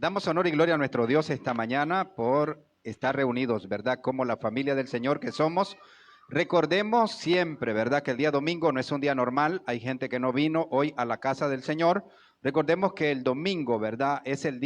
Damos honor y gloria a nuestro Dios esta mañana por estar reunidos, ¿verdad? Como la familia del Señor que somos. Recordemos siempre, ¿verdad? Que el día domingo no es un día normal. Hay gente que no vino hoy a la casa del Señor. Recordemos que el domingo, ¿verdad? Es el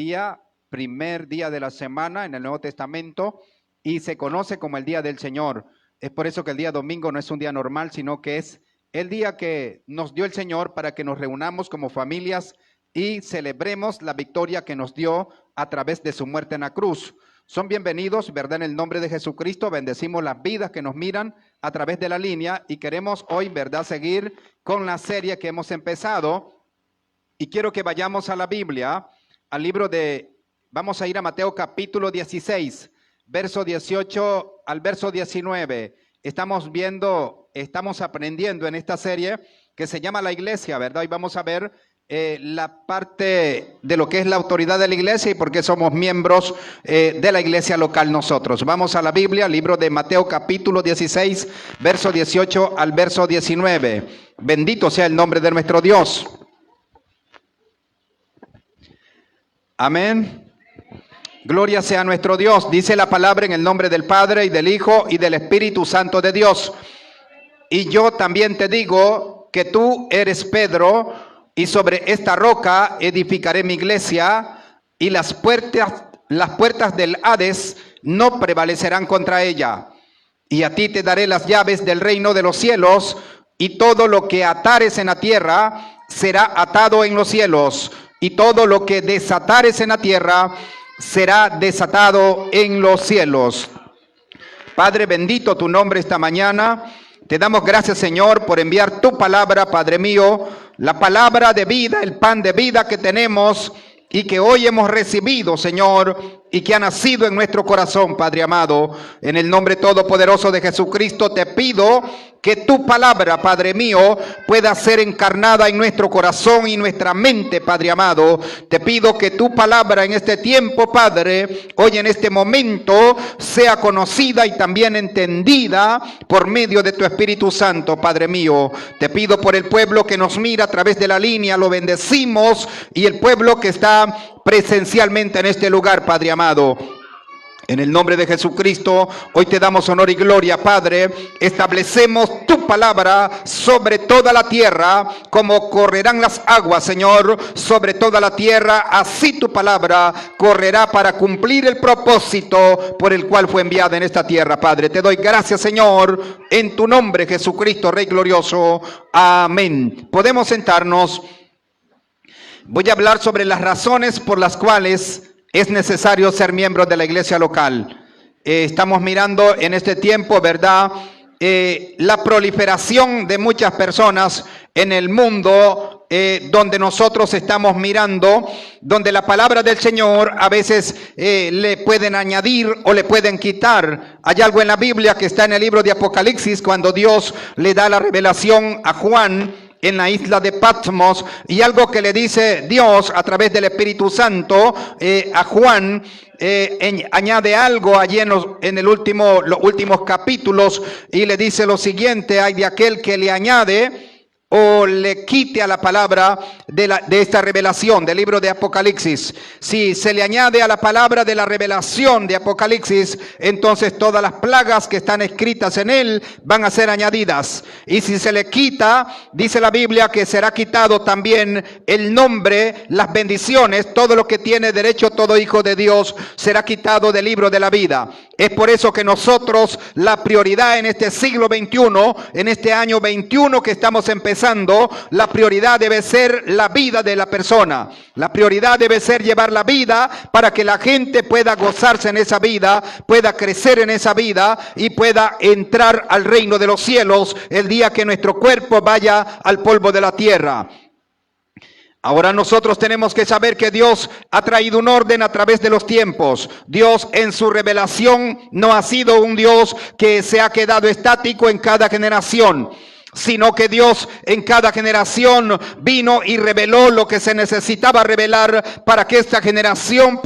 primer día de la semana en el Nuevo Testamento y se conoce como el día del Señor. Es por eso que el día domingo no es un día normal, sino que es el día que nos dio el Señor para que nos reunamos como familias y celebremos la victoria que nos dio a través de su muerte en la cruz. Son bienvenidos, ¿verdad? En el nombre de Jesucristo, bendecimos las vidas que nos miran a través de la línea y queremos hoy, ¿verdad?, seguir con la serie que hemos empezado. Y quiero que vayamos a la Biblia, vamos a ir a Mateo capítulo 16, verso 18 al verso 19. Estamos aprendiendo en esta serie que se llama La Iglesia, ¿verdad? Y vamos a ver la parte de lo que es la autoridad de la iglesia y por qué somos miembros de la iglesia local nosotros. Vamos a la Biblia, libro de Mateo capítulo 16, verso 18 al verso 19. Bendito sea el nombre de nuestro Dios. Amén. Gloria sea nuestro Dios. Dice la palabra en el nombre del Padre y del Hijo y del Espíritu Santo de Dios. Y yo también te digo que tú eres Pedro, y sobre esta roca edificaré mi iglesia, y las puertas del Hades no prevalecerán contra ella. Y a ti te daré las llaves del reino de los cielos, y todo lo que atares en la tierra será atado en los cielos, y todo lo que desatares en la tierra será desatado en los cielos. Padre, bendito tu nombre esta mañana. Te damos gracias, Señor, por enviar tu palabra, Padre mío, la palabra de vida, el pan de vida que tenemos y que hoy hemos recibido, Señor, y que ha nacido en nuestro corazón, Padre amado. En el nombre todopoderoso de Jesucristo te pido que tu palabra, Padre mío, pueda ser encarnada en nuestro corazón y nuestra mente, Padre amado. Te pido que tu palabra en este tiempo, Padre, hoy en este momento, sea conocida y también entendida por medio de tu Espíritu Santo, Padre mío. Te pido por el pueblo que nos mira a través de la línea, lo bendecimos, y el pueblo que está presencialmente en este lugar, Padre amado. En el nombre de Jesucristo, hoy te damos honor y gloria, Padre. Establecemos tu palabra sobre toda la tierra, como correrán las aguas, Señor, sobre toda la tierra. Así tu palabra correrá para cumplir el propósito por el cual fue enviada en esta tierra, Padre. Te doy gracias, Señor, en tu nombre, Jesucristo, Rey glorioso. Amén. Podemos sentarnos. Voy a hablar sobre las razones por las cuales es necesario ser miembro de la iglesia local. Estamos mirando en este tiempo, ¿verdad?, la proliferación de muchas personas en el mundo, donde nosotros estamos mirando, donde la palabra del Señor a veces le pueden añadir o le pueden quitar. Hay algo en la Biblia que está en el libro de Apocalipsis, cuando Dios le da la revelación a Juan en la isla de Patmos, y algo que le dice Dios a través del Espíritu Santo a Juan, añade algo allí en los últimos capítulos, y le dice lo siguiente: hay de aquel que le añade o le quite a la palabra de esta revelación del libro de Apocalipsis. Si se le añade a la palabra de la revelación de Apocalipsis, entonces todas las plagas que están escritas en él van a ser añadidas. Y si se le quita, dice la Biblia que será quitado también el nombre, las bendiciones, todo lo que tiene derecho todo hijo de Dios será quitado del libro de la vida. Es por eso que nosotros, la prioridad en este siglo XXI, en este año 21 que estamos empezando, la prioridad debe ser la vida de la persona. La prioridad debe ser llevar la vida para que la gente pueda gozarse en esa vida, pueda crecer en esa vida y pueda entrar al reino de los cielos el día que nuestro cuerpo vaya al polvo de la tierra. Ahora nosotros tenemos que saber que Dios ha traído un orden a través de los tiempos. Dios en su revelación no ha sido un Dios que se ha quedado estático en cada generación, sino que Dios en cada generación vino y reveló lo que se necesitaba revelar para que esta generación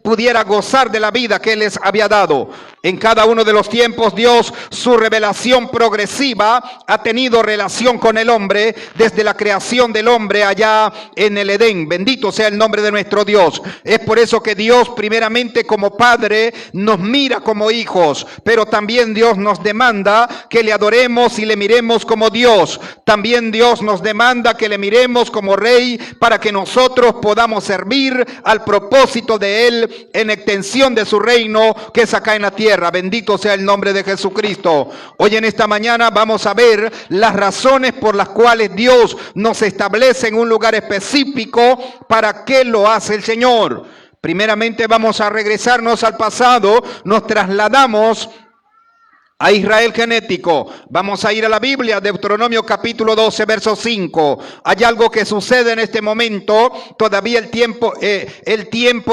pudiera gozar de la vida que Él les había dado. En cada uno de los tiempos Dios, su revelación progresiva, ha tenido relación con el hombre desde la creación del hombre allá en el Edén. Bendito sea el nombre de nuestro Dios. Es por eso que Dios primeramente como Padre nos mira como hijos, pero también Dios nos demanda que le adoremos y le miremos como Dios. También Dios nos demanda que le miremos como Rey para que nosotros podamos servir al propósito de Él en extensión de su reino que es acá en la tierra. Bendito sea el nombre de Jesucristo. Hoy en esta mañana vamos a ver las razones por las cuales Dios nos establece en un lugar específico. ¿Para qué lo hace el Señor? Primeramente vamos a regresarnos al pasado. Nos trasladamos a Israel genético. Vamos a ir a la Biblia, Deuteronomio capítulo 12, verso 5. Hay algo que sucede en este momento. Todavía el tiempo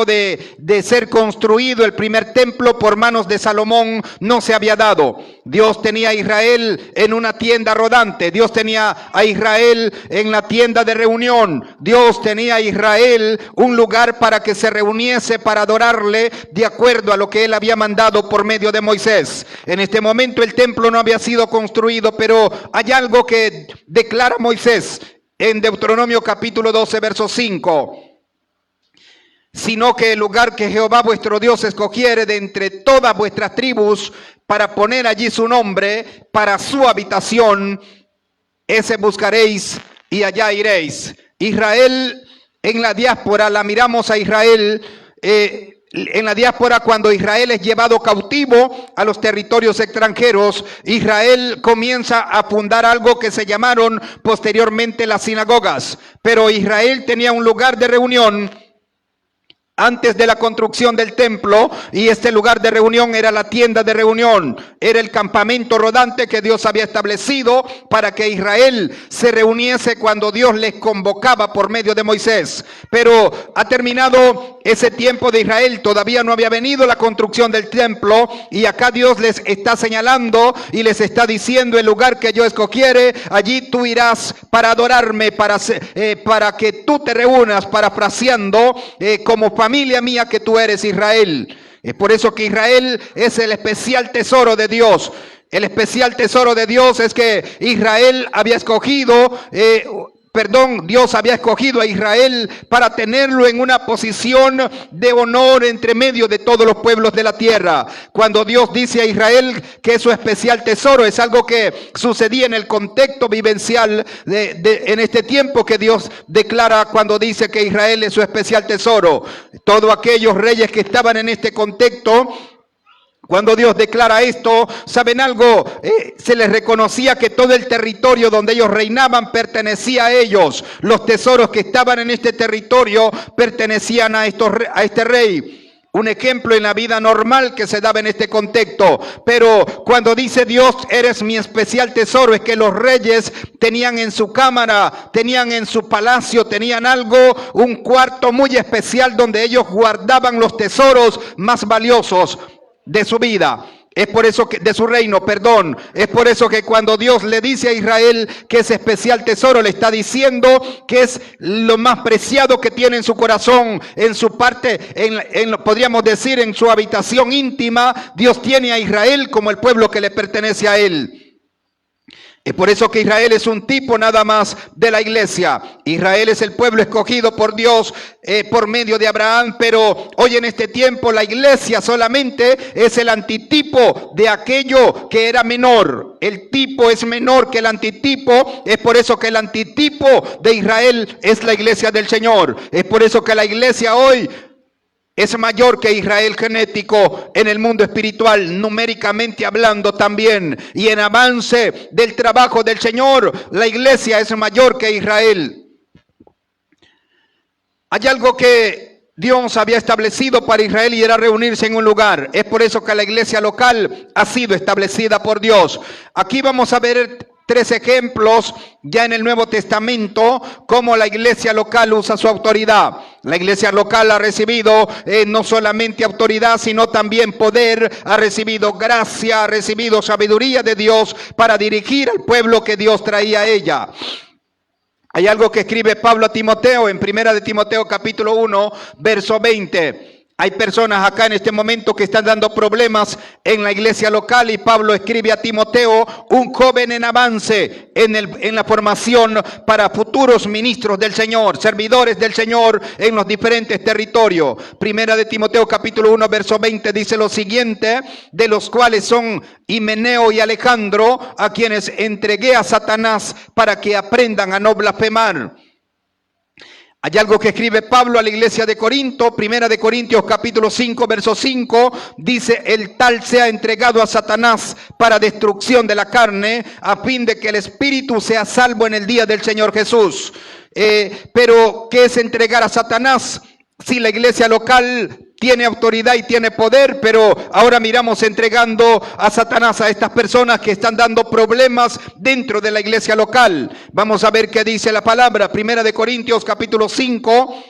de ser construido el primer templo por manos de Salomón no se había dado. Dios tenía a Israel en una tienda rodante. Dios tenía a Israel en la tienda de reunión. Dios tenía a Israel un lugar para que se reuniese para adorarle de acuerdo a lo que él había mandado por medio de Moisés. En este momento el templo no había sido construido, pero hay algo que declara Moisés en Deuteronomio capítulo 12, verso 5. Sino que el lugar que Jehová vuestro Dios escogiere de entre todas vuestras tribus para poner allí su nombre, para su habitación, ese buscaréis y allá iréis. Israel en la diáspora, la miramos a Israel en la diáspora, cuando Israel es llevado cautivo a los territorios extranjeros, Israel comienza a fundar algo que se llamaron posteriormente las sinagogas. Pero Israel tenía un lugar de reunión antes de la construcción del templo, y este lugar de reunión era la tienda de reunión, era el campamento rodante que Dios había establecido para que Israel se reuniese cuando Dios les convocaba por medio de Moisés. Pero ha terminado ese tiempo de Israel, todavía no había venido la construcción del templo, y acá Dios les está señalando y les está diciendo: el lugar que yo escogiere, allí tú irás para adorarme, para que tú te reúnas, parafraseando, como familia mía que tú eres, Israel. Es por eso que Israel es el especial tesoro de Dios. El especial tesoro de Dios es que Israel había escogido, Dios había escogido a Israel para tenerlo en una posición de honor entre medio de todos los pueblos de la tierra. Cuando Dios dice a Israel que es su especial tesoro, es algo que sucedía en el contexto vivencial en este tiempo que Dios declara cuando dice que Israel es su especial tesoro. Todos aquellos reyes que estaban en este contexto, cuando Dios declara esto, ¿saben algo? Se les reconocía que todo el territorio donde ellos reinaban pertenecía a ellos. Los tesoros que estaban en este territorio pertenecían a este rey. Un ejemplo en la vida normal que se daba en este contexto. Pero cuando dice Dios, eres mi especial tesoro, es que los reyes tenían en su cámara, tenían en su palacio, tenían un cuarto muy especial donde ellos guardaban los tesoros más valiosos de su vida. Es por eso que, de su reino, perdón. Es por eso que cuando Dios le dice a Israel que ese especial tesoro, le está diciendo que es lo más preciado que tiene en su corazón, en su parte, podríamos decir, en su habitación íntima. Dios tiene a Israel como el pueblo que le pertenece a él. Es por eso que Israel es un tipo nada más de la iglesia. Israel es el pueblo escogido por Dios por medio de Abraham, pero hoy en este tiempo la iglesia solamente es el antitipo de aquello que era menor. El tipo es menor que el antitipo. Es por eso que el antitipo de Israel es la iglesia del Señor. Es por eso que la iglesia hoy es mayor que Israel genético en el mundo espiritual, numéricamente hablando también. Y en avance del trabajo del Señor, la iglesia es mayor que Israel. Hay algo que Dios había establecido para Israel y era reunirse en un lugar. Es por eso que la iglesia local ha sido establecida por Dios. Aquí vamos a ver 3 ejemplos ya en el Nuevo Testamento, cómo la iglesia local usa su autoridad. La iglesia local ha recibido no solamente autoridad, sino también poder, ha recibido gracia, ha recibido sabiduría de Dios para dirigir al pueblo que Dios traía a ella. Hay algo que escribe Pablo a Timoteo en 1 de Timoteo capítulo 1, verso 20. Hay personas acá en este momento que están dando problemas en la iglesia local y Pablo escribe a Timoteo, un joven en avance en la formación para futuros ministros del Señor, servidores del Señor en los diferentes territorios. Primera de Timoteo capítulo 1 verso 20 dice lo siguiente, de los cuales son Himeneo y Alejandro, a quienes entregué a Satanás para que aprendan a no blasfemar. Hay algo que escribe Pablo a la iglesia de Corinto, Primera de Corintios capítulo 5, verso 5, dice, el tal sea entregado a Satanás para destrucción de la carne, a fin de que el espíritu sea salvo en el día del Señor Jesús. Pero, ¿qué es entregar a Satanás? Si la iglesia local tiene autoridad y tiene poder, pero ahora miramos entregando a Satanás a estas personas que están dando problemas dentro de la iglesia local. Vamos a ver qué dice la palabra. Primera de Corintios capítulo 5,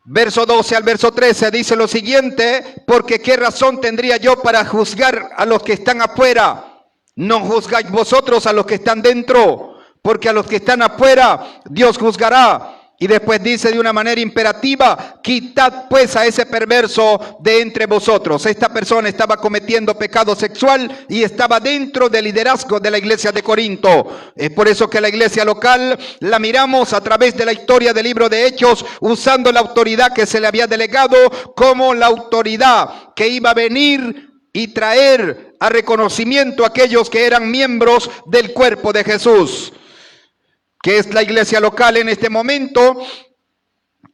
verso 12 al verso 13, dice lo siguiente, porque qué razón tendría yo para juzgar a los que están afuera. No juzgáis vosotros a los que están dentro, porque a los que están afuera Dios juzgará. Y después dice de una manera imperativa, quitad pues a ese perverso de entre vosotros. Esta persona estaba cometiendo pecado sexual y estaba dentro del liderazgo de la iglesia de Corinto. Es por eso que la iglesia local la miramos a través de la historia del libro de Hechos, usando la autoridad que se le había delegado como la autoridad que iba a venir y traer a reconocimiento a aquellos que eran miembros del cuerpo de Jesús. ¿Qué es la iglesia local en este momento?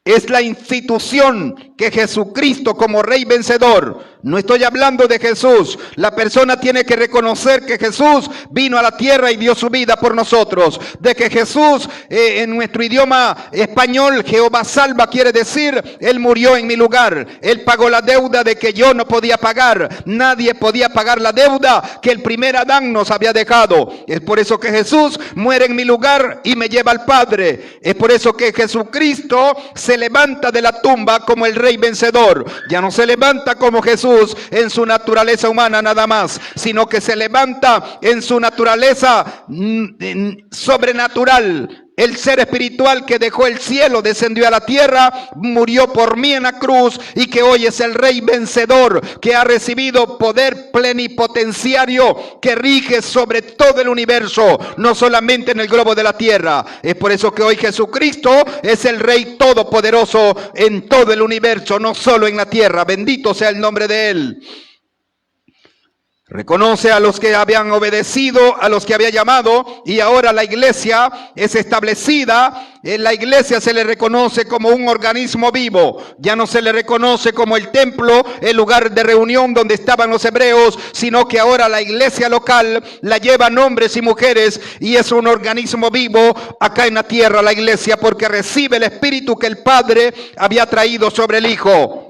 Es la institución que Jesucristo como Rey vencedor, no estoy hablando de Jesús, la persona tiene que reconocer que Jesús vino a la tierra y dio su vida por nosotros, de que Jesús en nuestro idioma español, Jehová salva, quiere decir, Él murió en mi lugar, Él pagó la deuda de que yo no podía pagar, nadie podía pagar la deuda que el primer Adán nos había dejado. Es por eso que Jesús muere en mi lugar y me lleva al Padre. Es por eso que Jesucristo se levanta de la tumba como el Rey vencedor. Ya no se levanta como Jesús en su naturaleza humana nada más, sino que se levanta en su naturaleza sobrenatural. El ser espiritual que dejó el cielo, descendió a la tierra, murió por mí en la cruz y que hoy es el Rey vencedor, que ha recibido poder plenipotenciario que rige sobre todo el universo, no solamente en el globo de la tierra. Es por eso que hoy Jesucristo es el Rey todopoderoso en todo el universo, no solo en la tierra. Bendito sea el nombre de Él. Reconoce a los que habían obedecido, a los que había llamado, y ahora la iglesia es establecida. En la iglesia se le reconoce como un organismo vivo. Ya no se le reconoce como el templo, el lugar de reunión donde estaban los hebreos, sino que ahora la iglesia local la llevan hombres y mujeres y es un organismo vivo acá en la tierra, la iglesia, porque recibe el espíritu que el Padre había traído sobre el Hijo.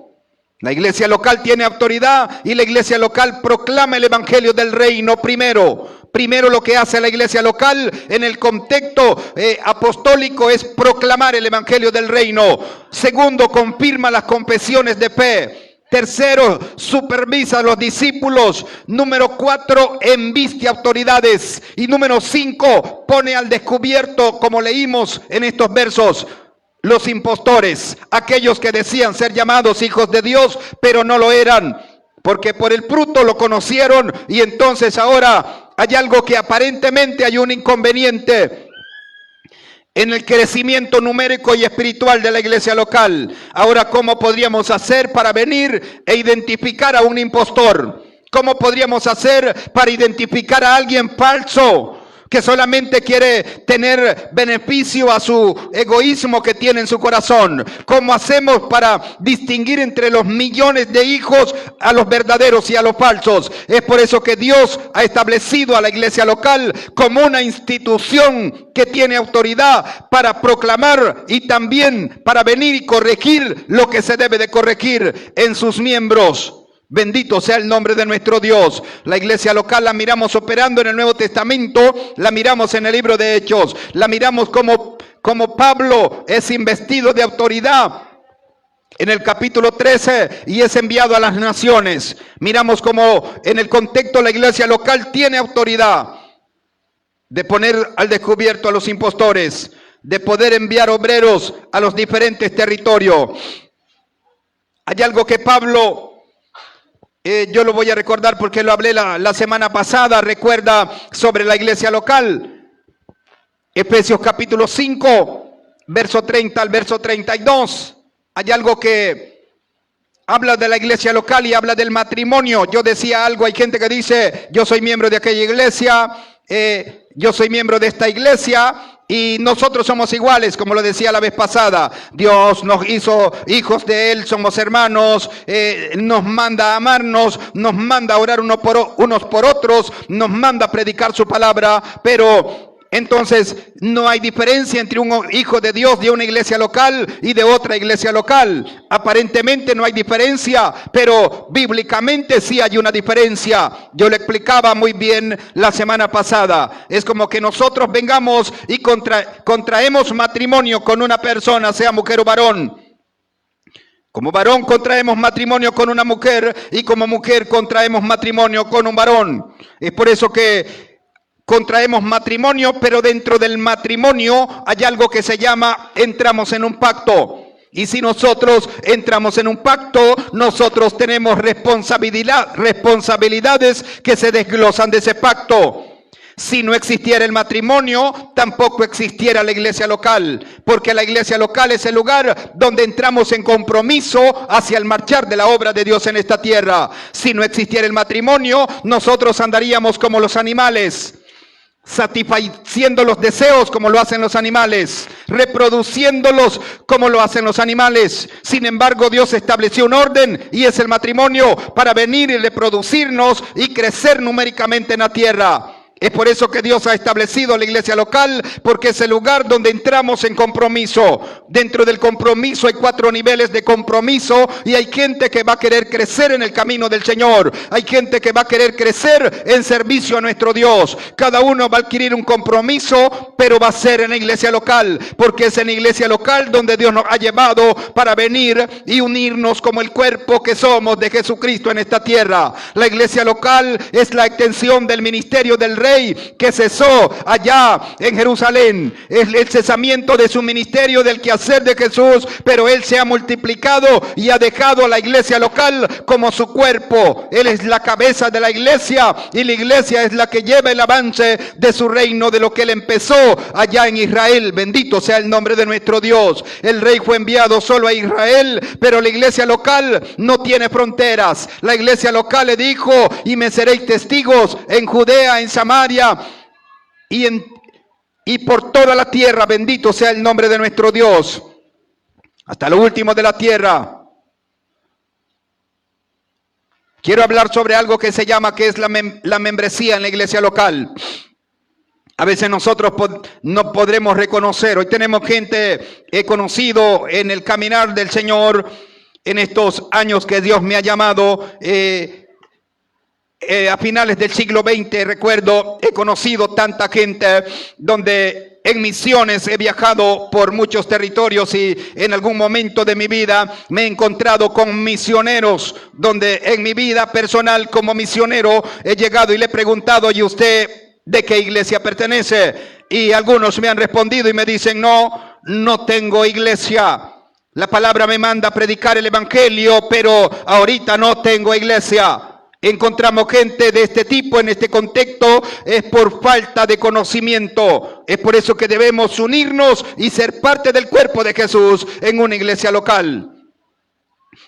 La iglesia local tiene autoridad y la iglesia local proclama el evangelio del reino primero. Primero lo que hace la iglesia local en el contexto apostólico es proclamar el evangelio del reino. Segundo, confirma las confesiones de fe. Tercero, supervisa a los discípulos. Número 4, embiste autoridades. Y número 5, pone al descubierto, como leímos en estos versos, los impostores, aquellos que decían ser llamados hijos de Dios, pero no lo eran, porque por el fruto lo conocieron y entonces ahora hay algo que aparentemente hay un inconveniente en el crecimiento numérico y espiritual de la iglesia local. Ahora, ¿cómo podríamos hacer para venir e identificar a un impostor? ¿Cómo podríamos hacer para identificar a alguien falso que solamente quiere tener beneficio a su egoísmo que tiene en su corazón? ¿Cómo hacemos para distinguir entre los millones de hijos a los verdaderos y a los falsos? Es por eso que Dios ha establecido a la iglesia local como una institución que tiene autoridad para proclamar y también para venir y corregir lo que se debe de corregir en sus miembros. Bendito sea el nombre de nuestro Dios. La iglesia local la miramos operando en el Nuevo Testamento, la miramos en el libro de Hechos, la miramos como Pablo es investido de autoridad en el capítulo 13 y es enviado a las naciones. Miramos como en el contexto la iglesia local tiene autoridad de poner al descubierto a los impostores, de poder enviar obreros a los diferentes territorios. Hay algo que Pablo, yo lo voy a recordar porque lo hablé la semana pasada, recuerda sobre la iglesia local. Efesios capítulo 5, verso 30 al verso 32. Hay algo que habla de la iglesia local y habla del matrimonio. Yo decía algo, hay gente que dice, yo soy miembro de aquella iglesia, yo soy miembro de esta iglesia, y nosotros somos iguales, como lo decía la vez pasada. Dios nos hizo hijos de Él, somos hermanos, nos manda a amarnos, nos manda a orar unos por otros, nos manda a predicar su palabra, pero entonces no hay diferencia entre un hijo de Dios de una iglesia local y de otra iglesia local. Aparentemente no hay diferencia, pero bíblicamente sí hay una diferencia. Yo le explicaba muy bien la semana pasada. Es como que nosotros vengamos y contraemos matrimonio con una persona, sea mujer o varón. Como varón contraemos matrimonio con una mujer y como mujer contraemos matrimonio con un varón. Es por eso que contraemos matrimonio, pero dentro del matrimonio hay algo que se llama entramos en un pacto. Y si nosotros entramos en un pacto, nosotros tenemos responsabilidades que se desglosan de ese pacto. Si no existiera el matrimonio, tampoco existiera la iglesia local, porque la iglesia local es el lugar donde entramos en compromiso hacia el marchar de la obra de Dios en esta tierra. Si no existiera el matrimonio, nosotros andaríamos como los animales, satisfaciendo los deseos como lo hacen los animales, reproduciéndolos como lo hacen los animales. Sin embargo, Dios estableció un orden y es el matrimonio para venir y reproducirnos y crecer numéricamente en la tierra. Es por eso que Dios ha establecido la iglesia local, porque es el lugar donde entramos en compromiso. Dentro del compromiso hay 4 niveles de compromiso y hay gente que va a querer crecer en el camino del Señor. Hay gente que va a querer crecer en servicio a nuestro Dios. Cada uno va a adquirir un compromiso, pero va a ser en la iglesia local, porque es en la iglesia local donde Dios nos ha llevado para venir y unirnos como el cuerpo que somos de Jesucristo en esta tierra. La iglesia local es la extensión del ministerio del Rey que cesó allá en Jerusalén. Es el cesamiento de su ministerio, del quehacer de Jesús, pero Él se ha multiplicado y ha dejado a la iglesia local como su cuerpo. Él es la cabeza de la iglesia y la iglesia es la que lleva el avance de su reino, de lo que Él empezó allá en Israel. Bendito sea el nombre de nuestro Dios. El Rey fue enviado solo a Israel, pero la iglesia local no tiene fronteras. La iglesia local le dijo, y me seréis testigos en Judea, en Samaria, y por toda la tierra. Bendito sea el nombre de nuestro Dios, hasta lo último de la tierra. Quiero hablar sobre algo que se llama, que es la membresía en la iglesia local. A veces nosotros no podremos reconocer. Hoy tenemos gente, he conocido en el caminar del Señor, en estos años que Dios me ha llamado, a finales del siglo XX, recuerdo, he conocido tanta gente donde en misiones he viajado por muchos territorios y en algún momento de mi vida me he encontrado con misioneros, donde en mi vida personal como misionero he llegado y le he preguntado, ¿y usted de qué iglesia pertenece? Y algunos me han respondido y me dicen, no tengo iglesia. La palabra me manda a predicar el evangelio, pero ahorita no tengo iglesia. Encontramos gente de este tipo en este contexto, es por falta de conocimiento. Es por eso que debemos unirnos y ser parte del cuerpo de Jesús en una iglesia local.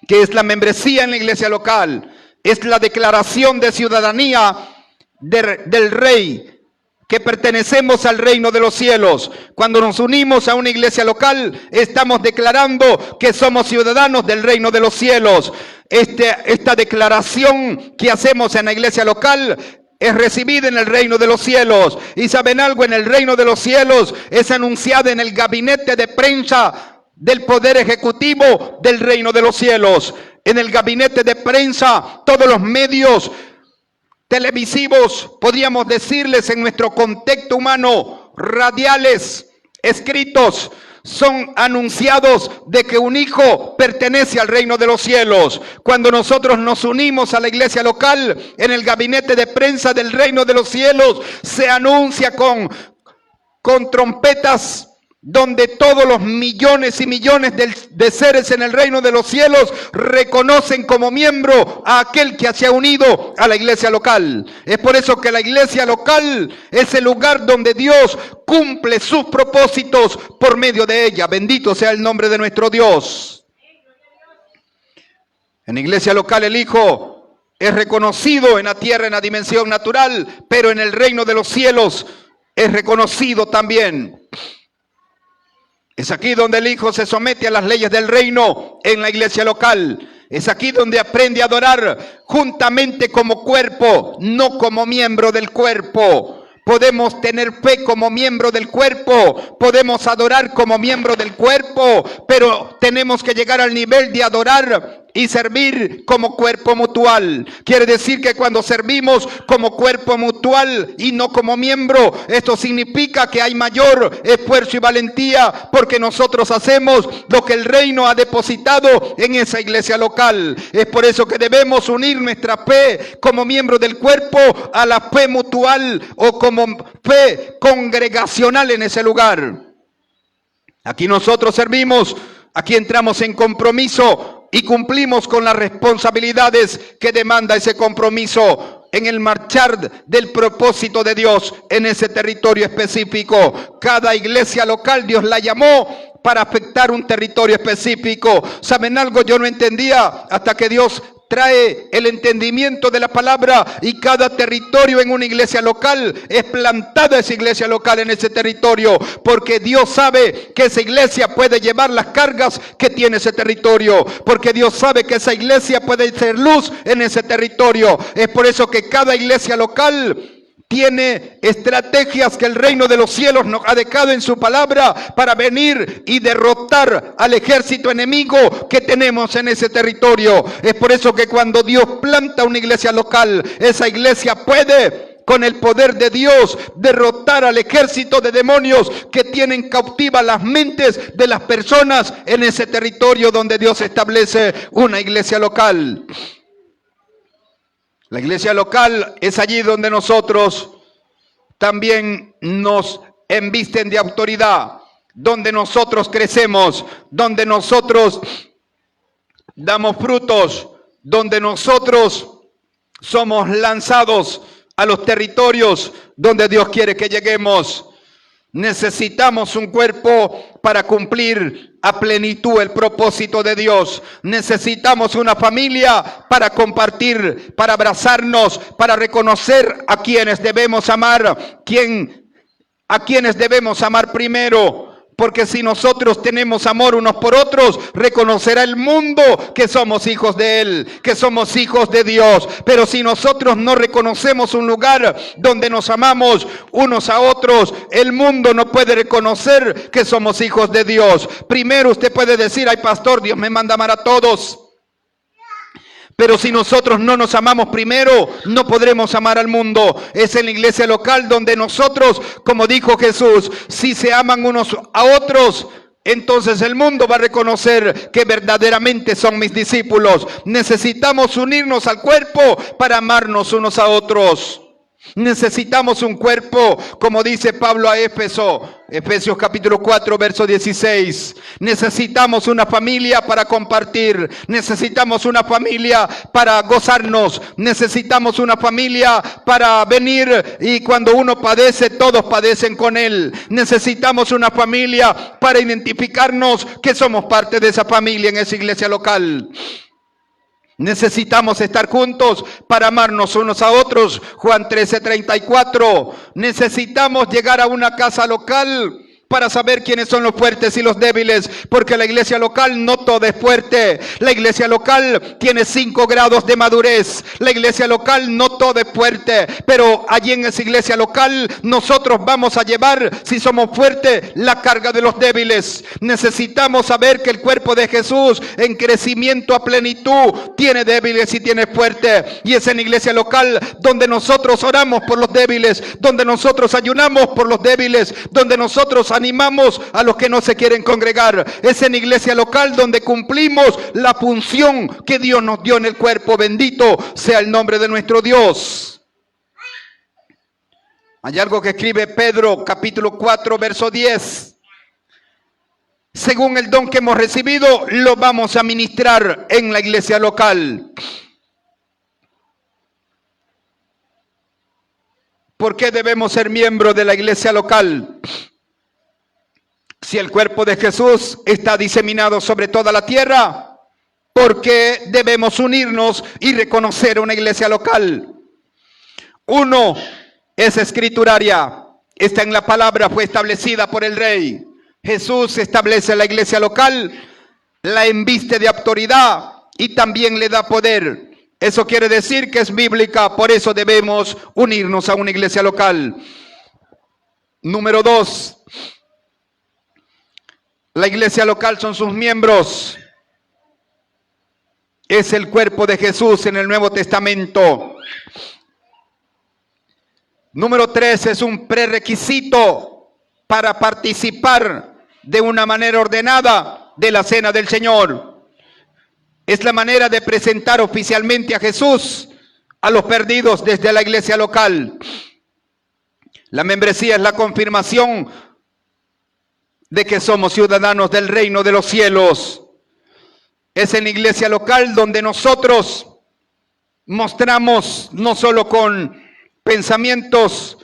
¿Qué es la membresía en la iglesia local? Es la declaración de ciudadanía del Rey, que pertenecemos al reino de los cielos. Cuando nos unimos a una iglesia local, estamos declarando que somos ciudadanos del reino de los cielos. Esta declaración que hacemos en la iglesia local es recibida en el reino de los cielos. Y ¿saben algo? En el reino de los cielos es anunciada en el gabinete de prensa del poder ejecutivo del reino de los cielos. En el gabinete de prensa, todos los medios televisivos, podríamos decirles en nuestro contexto humano, radiales, escritos, son anunciados de que un hijo pertenece al reino de los cielos. Cuando nosotros nos unimos a la iglesia local, en el gabinete de prensa del reino de los cielos, se anuncia con trompetas donde todos los millones y millones de seres en el reino de los cielos reconocen como miembro a aquel que se ha unido a la iglesia local. Es por eso que la iglesia local es el lugar donde Dios cumple sus propósitos por medio de ella. Bendito sea el nombre de nuestro Dios. En la iglesia local el Hijo es reconocido en la tierra en la dimensión natural, pero en el reino de los cielos es reconocido también. Es aquí donde el Hijo se somete a las leyes del reino en la iglesia local. Es aquí donde aprende a adorar juntamente como cuerpo, no como miembro del cuerpo. Podemos tener fe como miembro del cuerpo, podemos adorar como miembro del cuerpo, pero tenemos que llegar al nivel de adorar y servir como cuerpo mutual. Quiere decir que cuando servimos como cuerpo mutual y no como miembro, esto significa que hay mayor esfuerzo y valentía, porque nosotros hacemos lo que el reino ha depositado en esa iglesia local. Es por eso que debemos unir nuestra fe como miembro del cuerpo a la fe mutual o como fe congregacional en ese lugar. Aquí nosotros servimos, aquí entramos en compromiso y cumplimos con las responsabilidades que demanda ese compromiso en el marchar del propósito de Dios en ese territorio específico. Cada iglesia local Dios la llamó para afectar un territorio específico. ¿Saben algo? Yo no entendía hasta que Dios trae el entendimiento de la palabra y cada territorio en una iglesia local es plantada esa iglesia local en ese territorio, porque Dios sabe que esa iglesia puede llevar las cargas que tiene ese territorio, porque Dios sabe que esa iglesia puede ser luz en ese territorio. Es por eso que cada iglesia local tiene estrategias que el reino de los cielos nos ha dejado en su palabra para venir y derrotar al ejército enemigo que tenemos en ese territorio. Es por eso que cuando Dios planta una iglesia local, esa iglesia puede, con el poder de Dios, derrotar al ejército de demonios que tienen cautivas las mentes de las personas en ese territorio donde Dios establece una iglesia local. La iglesia local es allí donde nosotros también nos embisten de autoridad, donde nosotros crecemos, donde nosotros damos frutos, donde nosotros somos lanzados a los territorios donde Dios quiere que lleguemos. Necesitamos un cuerpo para cumplir a plenitud el propósito de Dios. Necesitamos una familia para compartir, para abrazarnos, para reconocer a quienes debemos amar, a quienes debemos amar primero. Porque si nosotros tenemos amor unos por otros, reconocerá el mundo que somos hijos de Él, que somos hijos de Dios. Pero si nosotros no reconocemos un lugar donde nos amamos unos a otros, el mundo no puede reconocer que somos hijos de Dios. Primero usted puede decir, ay pastor, Dios me manda amar a todos. Pero si nosotros no nos amamos primero, no podremos amar al mundo. Es en la iglesia local donde nosotros, como dijo Jesús, si se aman unos a otros, entonces el mundo va a reconocer que verdaderamente son mis discípulos. Necesitamos unirnos al cuerpo para amarnos unos a otros. Necesitamos un cuerpo, como dice Pablo a Efesios capítulo 4, verso 16. Necesitamos una familia para compartir. Necesitamos una familia para gozarnos. Necesitamos una familia para venir y cuando uno padece, todos padecen con él. Necesitamos una familia para identificarnos que somos parte de esa familia en esa iglesia local. Necesitamos estar juntos para amarnos unos a otros. Juan 13:34. Necesitamos llegar a una casa local para saber quiénes son los fuertes y los débiles, porque la iglesia local no todo es fuerte. La iglesia local tiene 5 grados de madurez. La iglesia local no todo es fuerte, pero allí en esa iglesia local nosotros vamos a llevar, si somos fuertes, la carga de los débiles. Necesitamos saber que el cuerpo de Jesús en crecimiento a plenitud tiene débiles y tiene fuertes, y es en la iglesia local donde nosotros oramos por los débiles, donde nosotros ayunamos por los débiles, donde nosotros animamos a los que no se quieren congregar. Es en iglesia local donde cumplimos la función que Dios nos dio en el cuerpo. Bendito sea el nombre de nuestro Dios. Hay algo que escribe Pedro, capítulo 4, verso 10. según el don que hemos recibido, lo vamos a ministrar en la iglesia local. ¿Por qué debemos ser miembros de la iglesia local? Si el cuerpo de Jesús está diseminado sobre toda la tierra, ¿por qué debemos unirnos y reconocer una iglesia local? Uno, es escrituraria. Está en la palabra, fue establecida por el rey. Jesús establece la iglesia local, la embiste de autoridad y también le da poder. Eso quiere decir que es bíblica, por eso debemos unirnos a una iglesia local. Número 2. La iglesia local son sus miembros. Es el cuerpo de Jesús en el Nuevo Testamento. Número 3, es un prerequisito para participar de una manera ordenada de la cena del Señor. Es la manera de presentar oficialmente a Jesús a los perdidos desde la iglesia local. La membresía es la confirmación de que somos ciudadanos del reino de los cielos. Es en la iglesia local donde nosotros mostramos, no solo con pensamientos,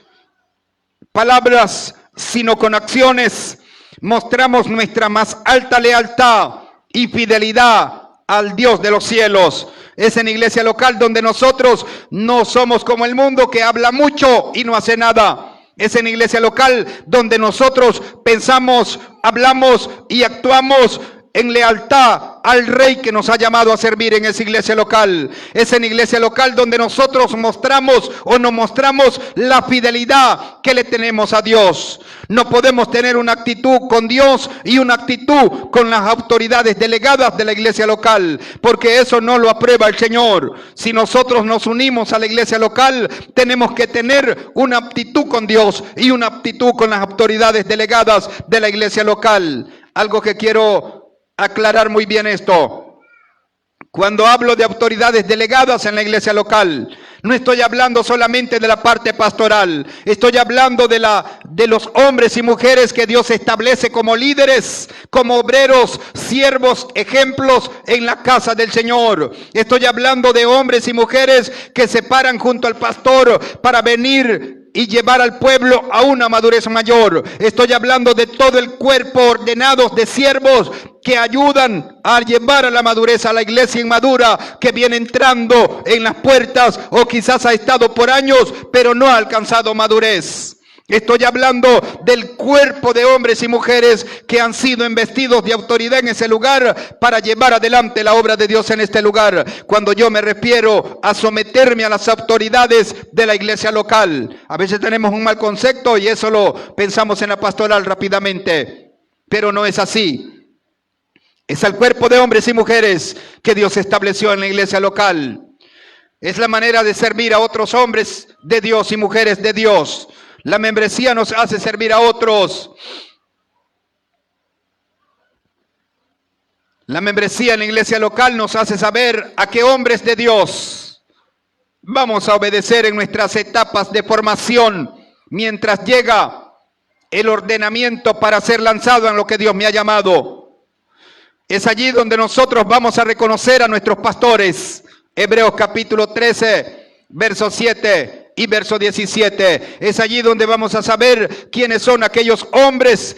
palabras, sino con acciones, mostramos nuestra más alta lealtad y fidelidad al Dios de los cielos. Es en iglesia local donde nosotros no somos como el mundo que habla mucho y no hace nada. Es en iglesia local donde nosotros pensamos, hablamos y actuamos en lealtad al Rey que nos ha llamado a servir en esa iglesia local. Es en iglesia local donde nosotros mostramos o no mostramos la fidelidad que le tenemos a Dios. No podemos tener una actitud con Dios y una actitud con las autoridades delegadas de la iglesia local, porque eso no lo aprueba el Señor. Si nosotros nos unimos a la iglesia local, tenemos que tener una actitud con Dios y una actitud con las autoridades delegadas de la iglesia local. Algo que quiero aclarar muy bien esto. Cuando hablo de autoridades delegadas en la iglesia local, no estoy hablando solamente de la parte pastoral, estoy hablando de los hombres y mujeres que Dios establece como líderes, como obreros, siervos, ejemplos en la casa del Señor. Estoy hablando de hombres y mujeres que se paran junto al pastor para venir y llevar al pueblo a una madurez mayor. Estoy hablando de todo el cuerpo ordenado de siervos que ayudan a llevar a la madurez a la iglesia inmadura que viene entrando en las puertas o quizás ha estado por años pero no ha alcanzado madurez. Estoy hablando del cuerpo de hombres y mujeres que han sido investidos de autoridad en ese lugar para llevar adelante la obra de Dios en este lugar. Cuando yo me refiero a someterme a las autoridades de la iglesia local, a veces tenemos un mal concepto y eso lo pensamos en la pastoral rápidamente, pero no es así. Es el cuerpo de hombres y mujeres que Dios estableció en la iglesia local. Es la manera de servir a otros hombres de Dios y mujeres de Dios. La membresía nos hace servir a otros. La membresía en la iglesia local nos hace saber a qué hombres de Dios vamos a obedecer en nuestras etapas de formación mientras llega el ordenamiento para ser lanzado en lo que Dios me ha llamado. Es allí donde nosotros vamos a reconocer a nuestros pastores. Hebreos capítulo 13, verso 7. Y verso 17, es allí donde vamos a saber quiénes son aquellos hombres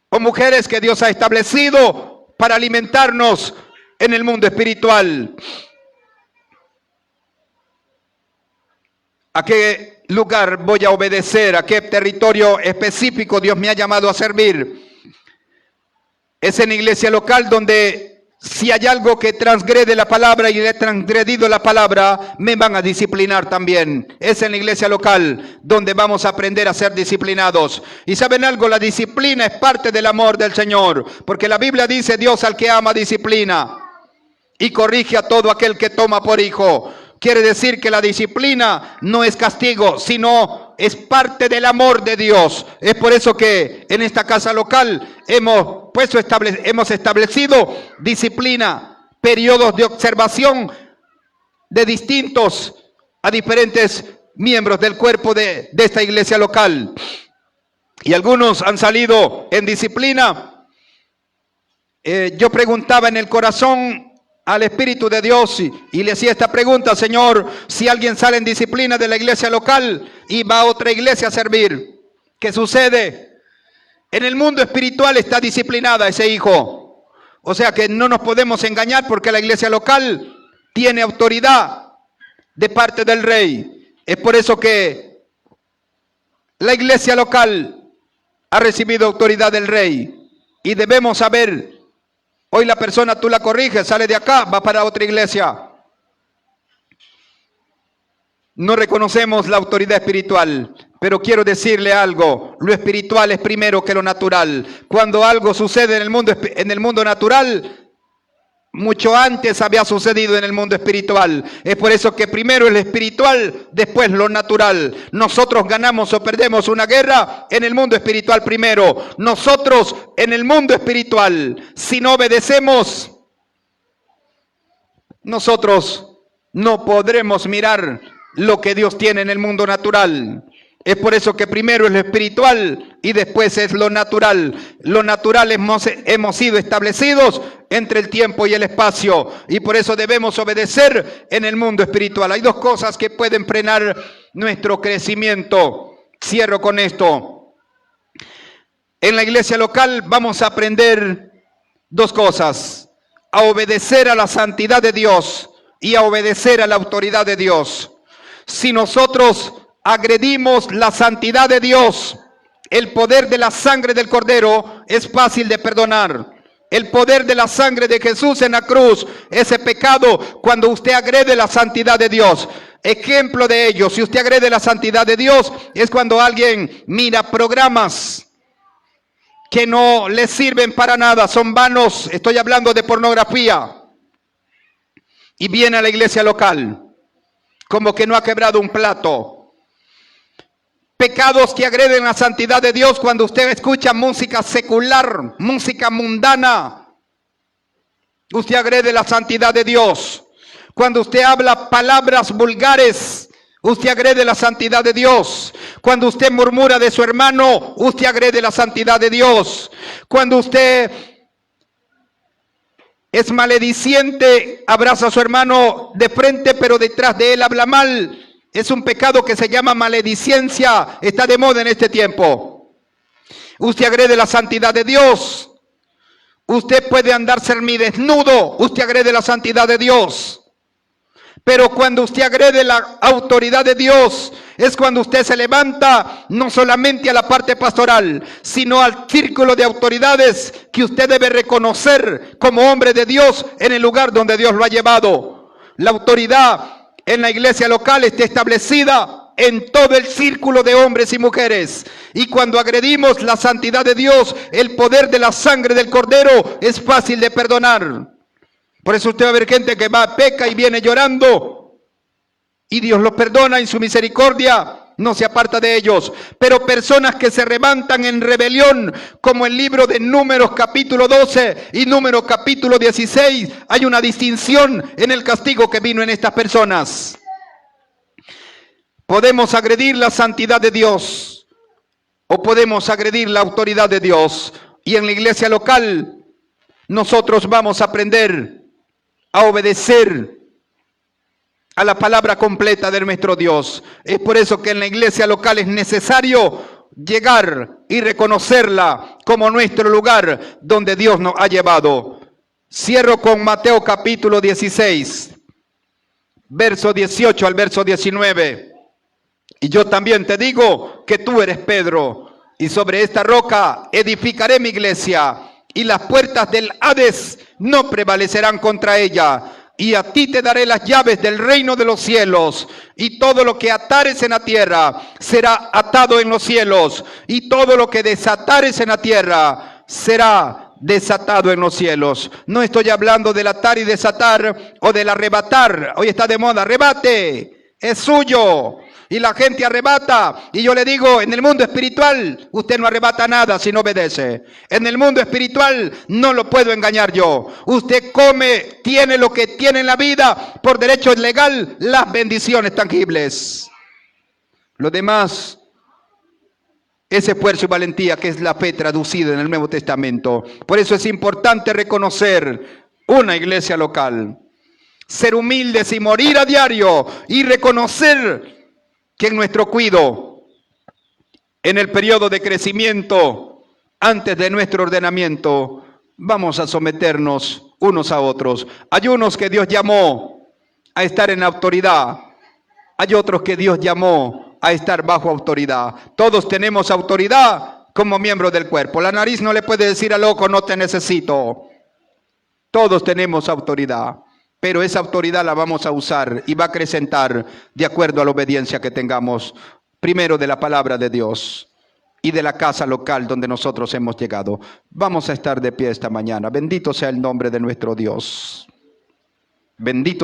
o mujeres que Dios ha establecido para alimentarnos en el mundo espiritual. ¿A qué lugar voy a obedecer? ¿A qué territorio específico Dios me ha llamado a servir? Es en la iglesia local donde si hay algo que transgrede la palabra y he transgredido la palabra, me van a disciplinar también. Es en la iglesia local donde vamos a aprender a ser disciplinados. Y ¿saben algo? La disciplina es parte del amor del Señor. Porque la Biblia dice, Dios al que ama disciplina y corrige a todo aquel que toma por hijo. Quiere decir que la disciplina no es castigo, sino es parte del amor de Dios. Es por eso que en esta casa local hemos establecido disciplina, periodos de observación de diferentes miembros del cuerpo de esta iglesia local. Y algunos han salido en disciplina yo preguntaba en el corazón al Espíritu de Dios y le hacía esta pregunta: Señor, si alguien sale en disciplina de la iglesia local y va a otra iglesia a servir, ¿qué sucede? En el mundo espiritual está disciplinada ese hijo. O sea que no nos podemos engañar, porque la iglesia local tiene autoridad de parte del rey. Es por eso que la iglesia local ha recibido autoridad del rey y debemos saber. Hoy la persona tú la corriges, sale de acá, va para otra iglesia. No reconocemos la autoridad espiritual, pero quiero decirle algo: lo espiritual es primero que lo natural. Cuando algo sucede en el mundo natural, mucho antes había sucedido en el mundo espiritual. Es por eso que primero el espiritual, después lo natural. Nosotros ganamos o perdemos una guerra en el mundo espiritual primero. Nosotros en el mundo espiritual, si no obedecemos, nosotros no podremos mirar lo que Dios tiene en el mundo natural. Es por eso que primero es lo espiritual y después es lo natural. Lo natural hemos sido establecidos entre el tiempo y el espacio, y por eso debemos obedecer en el mundo espiritual. Hay dos cosas que pueden frenar nuestro crecimiento. Cierro con esto. En la iglesia local vamos a aprender dos cosas: a obedecer a la santidad de Dios y a obedecer a la autoridad de Dios. Si nosotros agredimos la santidad de Dios, el poder de la sangre del Cordero es fácil de perdonar. El poder de la sangre de Jesús en la cruz, ese pecado, cuando usted agrede la santidad de Dios. Ejemplo de ello: si usted agrede la santidad de Dios, es cuando alguien mira programas que no le sirven para nada, son vanos. Estoy hablando de pornografía. Y viene a la iglesia local como que no ha quebrado un plato. Pecados que agreden la santidad de Dios: cuando usted escucha música secular, música mundana, usted agrede la santidad de Dios. Cuando usted habla palabras vulgares, usted agrede la santidad de Dios. Cuando usted murmura de su hermano, usted agrede la santidad de Dios. Cuando usted es malediciente, abraza a su hermano de frente, pero detrás de él habla mal, es un pecado que se llama maledicencia. Está de moda en este tiempo. Usted agrede la santidad de Dios. Usted puede andar semidesnudo, usted agrede la santidad de Dios. Pero cuando usted agrede la autoridad de Dios, es cuando usted se levanta no solamente a la parte pastoral, sino al círculo de autoridades que usted debe reconocer como hombre de Dios en el lugar donde Dios lo ha llevado. La autoridad en la iglesia local está establecida en todo el círculo de hombres y mujeres. Y cuando agredimos la santidad de Dios, el poder de la sangre del Cordero es fácil de perdonar. Por eso usted va a ver gente que va, peca y viene llorando, y Dios los perdona en su misericordia, no se aparta de ellos. Pero personas que se levantan en rebelión, como el libro de Números capítulo 12 y Números capítulo 16, hay una distinción en el castigo que vino en estas personas. Podemos agredir la santidad de Dios o podemos agredir la autoridad de Dios. Y en la iglesia local nosotros vamos a aprender a obedecer a la palabra completa de nuestro Dios. Es por eso que en la iglesia local es necesario llegar y reconocerla como nuestro lugar donde Dios nos ha llevado. Cierro con Mateo capítulo 16, verso 18 al verso 19. Y yo también te digo que tú eres Pedro, y sobre esta roca edificaré mi iglesia, y las puertas del Hades no prevalecerán contra ella. Y a ti te daré las llaves del reino de los cielos, y todo lo que atares en la tierra será atado en los cielos, y todo lo que desatares en la tierra será desatado en los cielos. No estoy hablando del atar y desatar o del arrebatar. Hoy está de moda: arrebate, es suyo. Y la gente arrebata. Y yo le digo, en el mundo espiritual usted no arrebata nada si no obedece. En el mundo espiritual no lo puedo engañar yo. Usted come, tiene lo que tiene en la vida por derecho legal, las bendiciones tangibles. Lo demás ese esfuerzo y valentía que es la fe traducida en el Nuevo Testamento. Por eso es importante reconocer una iglesia local, ser humildes y morir a diario y reconocer que en nuestro cuidado, en el periodo de crecimiento, antes de nuestro ordenamiento, vamos a someternos unos a otros. Hay unos que Dios llamó a estar en autoridad, hay otros que Dios llamó a estar bajo autoridad. Todos tenemos autoridad como miembros del cuerpo. La nariz no le puede decir al ojo, no te necesito. Todos tenemos autoridad, pero esa autoridad la vamos a usar y va a acrecentar de acuerdo a la obediencia que tengamos, primero de la palabra de Dios y de la casa local donde nosotros hemos llegado. Vamos a estar de pie esta mañana. Bendito sea el nombre de nuestro Dios. Bendito